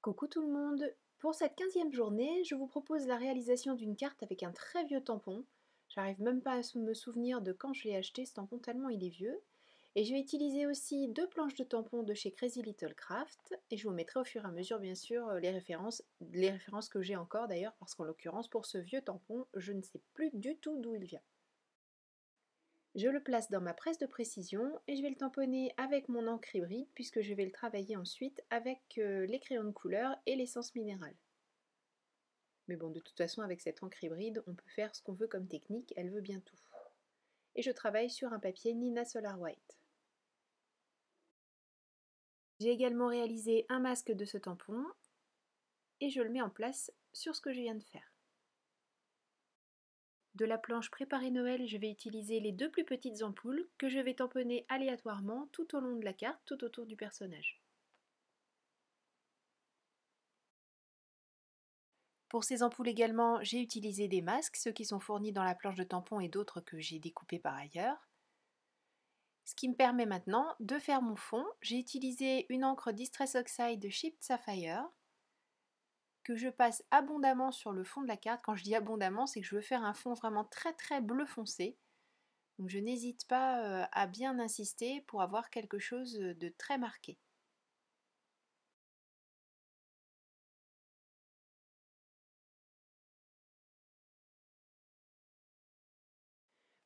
Coucou tout le monde! Pour cette 15e journée, je vous propose la réalisation d'une carte avec un très vieux tampon. J'arrive même pas à me souvenir de quand je l'ai acheté ce tampon tellement il est vieux. Et je vais utiliser aussi deux planches de tampons de chez Crazy Little Craft et je vous mettrai au fur et à mesure bien sûr les références que j'ai encore d'ailleurs parce qu'en l'occurrence pour ce vieux tampon, je ne sais plus du tout d'où il vient. Je le place dans ma presse de précision et je vais le tamponner avec mon encre hybride puisque je vais le travailler ensuite avec les crayons de couleur et l'essence minérale. Mais bon, de toute façon, avec cette encre hybride, on peut faire ce qu'on veut comme technique, elle veut bien tout. Et je travaille sur un papier Nina Solar White. J'ai également réalisé un masque de ce tampon et je le mets en place sur ce que je viens de faire. De la planche préparée Noël, je vais utiliser les deux plus petites ampoules que je vais tamponner aléatoirement tout au long de la carte, tout autour du personnage. Pour ces ampoules également, j'ai utilisé des masques, ceux qui sont fournis dans la planche de tampon et d'autres que j'ai découpés par ailleurs. Ce qui me permet maintenant de faire mon fond. J'ai utilisé une encre Distress Oxide de Chipped Sapphire que je passe abondamment sur le fond de la carte. Quand je dis abondamment, c'est que je veux faire un fond vraiment très très bleu foncé. Donc je n'hésite pas à bien insister pour avoir quelque chose de très marqué.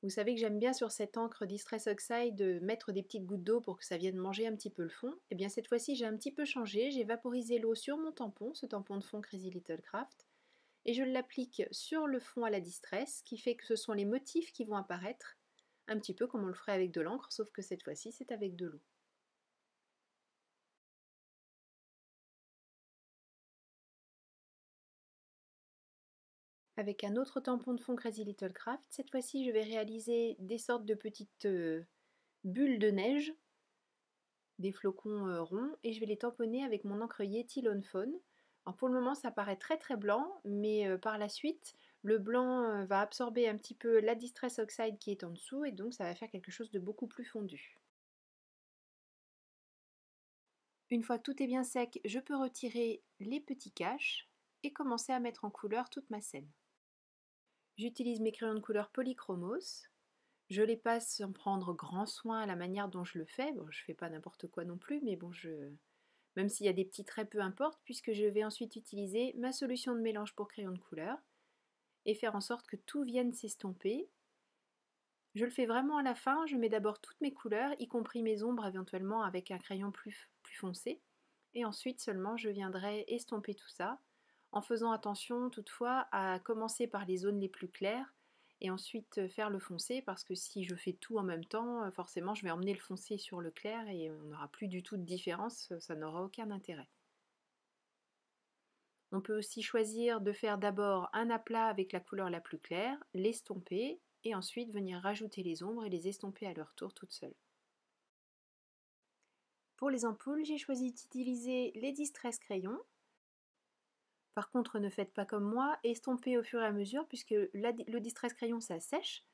Vous savez que j'aime bien sur cette encre Distress Oxide mettre des petites gouttes d'eau pour que ça vienne manger un petit peu le fond. Et bien cette fois-ci j'ai un petit peu changé, j'ai vaporisé l'eau sur mon tampon, ce tampon de fond Crazy Little Craft, et je l'applique sur le fond à la Distress, qui fait que ce sont les motifs qui vont apparaître, un petit peu comme on le ferait avec de l'encre, sauf que cette fois-ci c'est avec de l'eau. Avec un autre tampon de fond Crazy Little Craft, cette fois-ci je vais réaliser des sortes de petites bulles de neige, des flocons ronds, et je vais les tamponner avec mon encre Yeti Lone Fawn. Alors pour le moment ça paraît très très blanc, mais par la suite le blanc va absorber un petit peu la Distress Oxide qui est en dessous et donc ça va faire quelque chose de beaucoup plus fondu. Une fois que tout est bien sec, je peux retirer les petits caches et commencer à mettre en couleur toute ma scène. J'utilise mes crayons de couleur polychromos. Je les passe sans prendre grand soin à la manière dont je le fais. Bon, je ne fais pas n'importe quoi non plus, mais bon, même s'il y a des petits traits, peu importe, puisque je vais ensuite utiliser ma solution de mélange pour crayons de couleur et faire en sorte que tout vienne s'estomper. Je le fais vraiment à la fin, je mets d'abord toutes mes couleurs, y compris mes ombres éventuellement avec un crayon plus foncé. Et ensuite seulement je viendrai estomper tout ça, en faisant attention toutefois à commencer par les zones les plus claires et ensuite faire le foncé, parce que si je fais tout en même temps, forcément je vais emmener le foncé sur le clair et on n'aura plus du tout de différence, ça n'aura aucun intérêt. On peut aussi choisir de faire d'abord un aplat avec la couleur la plus claire, l'estomper et ensuite venir rajouter les ombres et les estomper à leur tour toutes seules. Pour les ampoules, j'ai choisi d'utiliser les Distress crayons. Par contre, ne faites pas comme moi, estompez au fur et à mesure puisque le Distress crayon ça sèche,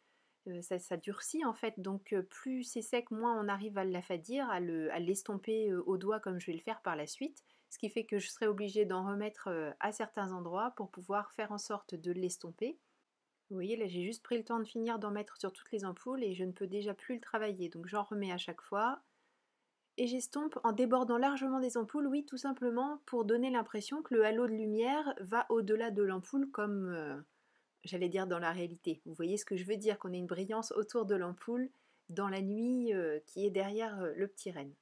ça durcit en fait, donc plus c'est sec, moins on arrive à l'affadir, à l'estomper au doigt comme je vais le faire par la suite, ce qui fait que je serai obligée d'en remettre à certains endroits pour pouvoir faire en sorte de l'estomper. Vous voyez, là j'ai juste pris le temps de finir d'en mettre sur toutes les ampoules et je ne peux déjà plus le travailler, donc j'en remets à chaque fois. Et j'estompe en débordant largement des ampoules, oui, tout simplement pour donner l'impression que le halo de lumière va au-delà de l'ampoule comme, j'allais dire, dans la réalité. Vous voyez ce que je veux dire, qu'on ait une brillance autour de l'ampoule dans la nuit qui est derrière le petit renne.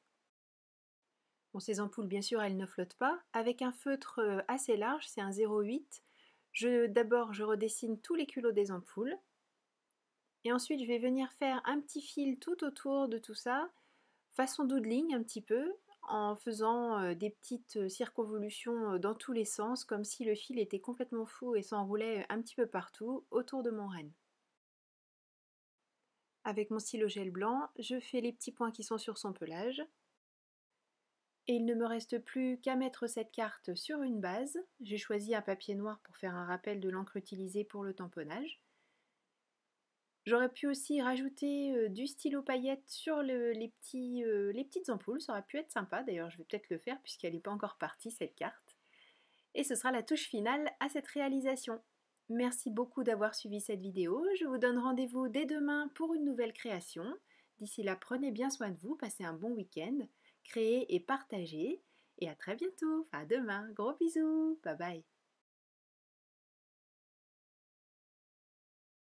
Bon, ces ampoules, bien sûr, elles ne flottent pas. Avec un feutre assez large, c'est un 0,8, d'abord je redessine tous les culots des ampoules. Et ensuite, je vais venir faire un petit fil tout autour de tout ça, façon doodling un petit peu, en faisant des petites circonvolutions dans tous les sens, comme si le fil était complètement fou et s'enroulait un petit peu partout autour de mon renne. Avec mon stylo gel blanc, je fais les petits points qui sont sur son pelage. Et il ne me reste plus qu'à mettre cette carte sur une base. J'ai choisi un papier noir pour faire un rappel de l'encre utilisée pour le tamponnage. J'aurais pu aussi rajouter du stylo paillettes sur les petites ampoules, ça aurait pu être sympa, d'ailleurs je vais peut-être le faire puisqu'elle n'est pas encore partie cette carte. Et ce sera la touche finale à cette réalisation. Merci beaucoup d'avoir suivi cette vidéo. Je vous donne rendez-vous dès demain pour une nouvelle création. D'ici là, prenez bien soin de vous, passez un bon week-end, créez et partagez. Et à très bientôt, à demain, gros bisous, bye bye.